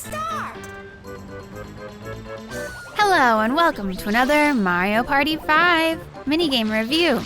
star! Hello and welcome to another Mario Party 5 minigame review.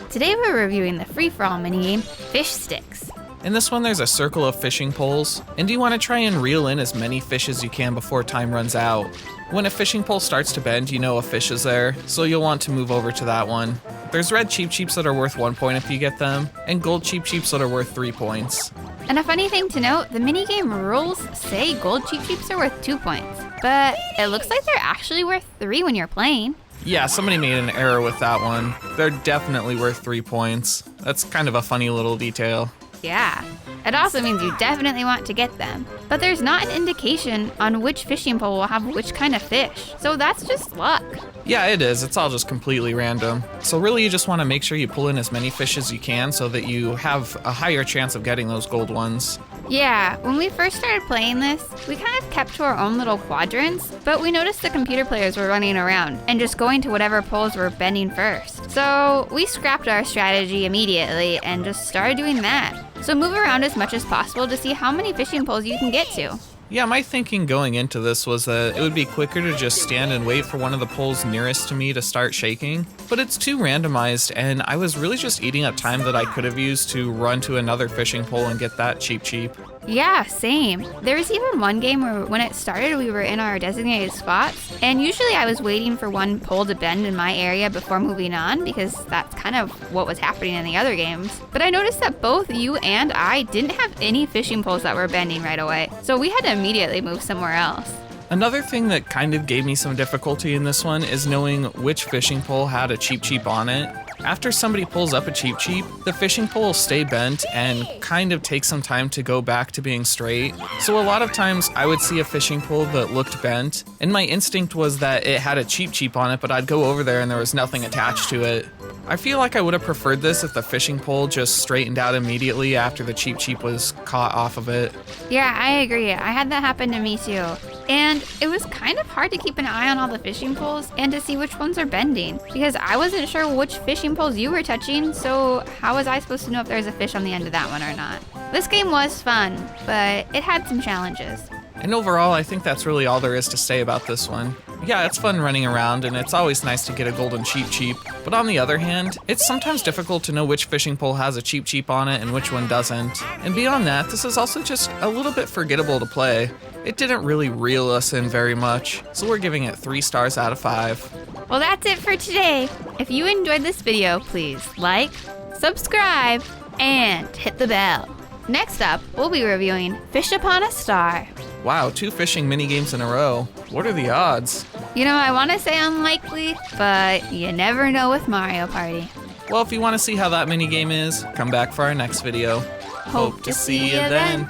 Today we're reviewing the free-for-all minigame, Fish Sticks. In this one, there's a circle of fishing poles, and you want to try and reel in as many fish as you can before time runs out. When a fishing pole starts to bend, you know a fish is there, so you'll want to move over to that one. There's red Cheep Cheeps that are worth 1 point if you get them, and gold Cheep Cheeps that are worth 3 points. And a funny thing to note, the minigame rules say gold Cheep Cheeps are worth 2 points, but it looks like they're actually worth 3 when you're playing. Yeah, somebody made an error with that one. They're definitely worth 3 points. That's kind of a funny little detail. Yeah, it also means you definitely want to get them. But there's not an indication on which fishing pole will have which kind of fish, so that's just luck. Yeah, it is. It's all just completely random. So really you just want to make sure you pull in as many fish as you can so that you have a higher chance of getting those gold ones. Yeah, when we first started playing this, we kind of kept to our own little quadrants, but we noticed the computer players were running around and just going to whatever poles were bending first. So we scrapped our strategy immediately and just started doing that. So move around as much as possible to see how many fishing poles you can get to. Yeah, my thinking going into this was that it would be quicker to just stand and wait for one of the poles nearest to me to start shaking, but it's too randomized and I was really just eating up time that I could have used to run to another fishing pole and get that Cheep Cheep. Yeah, same. There was even one game where when it started we were in our designated spots, and usually I was waiting for one pole to bend in my area before moving on because that's kind of what was happening in the other games. But I noticed that both you and I didn't have any fishing poles that were bending right away, so we had to immediately move somewhere else. Another thing that kind of gave me some difficulty in this one is knowing which fishing pole had a Cheep Cheep on it. After somebody pulls up a Cheep Cheep, the fishing pole will stay bent and kind of take some time to go back to being straight. So a lot of times I would see a fishing pole that looked bent, and my instinct was that it had a Cheep Cheep on it, but I'd go over there and there was nothing attached to it. I feel like I would have preferred this if the fishing pole just straightened out immediately after the Cheep Cheep was caught off of it. Yeah, I agree. I had that happen to me too. And it was kind of hard to keep an eye on all the fishing poles and to see which ones are bending, because I wasn't sure which fishing poles you were touching, so how was I supposed to know if there was a fish on the end of that one or not? This game was fun, but it had some challenges. And overall, I think that's really all there is to say about this one. Yeah, it's fun running around, and it's always nice to get a golden Cheep Cheep, but on the other hand, it's sometimes difficult to know which fishing pole has a Cheep Cheep on it and which one doesn't. And beyond that, this is also just a little bit forgettable to play. It didn't really reel us in very much, so we're giving it 3 stars out of 5. Well, that's it for today. If you enjoyed this video, please like, subscribe, and hit the bell. Next up, we'll be reviewing Fish Upon a Star. Wow, 2 fishing minigames in a row. What are the odds? You know, I want to say unlikely, but you never know with Mario Party. Well, if you want to see how that minigame is, come back for our next video. Hope to see you then.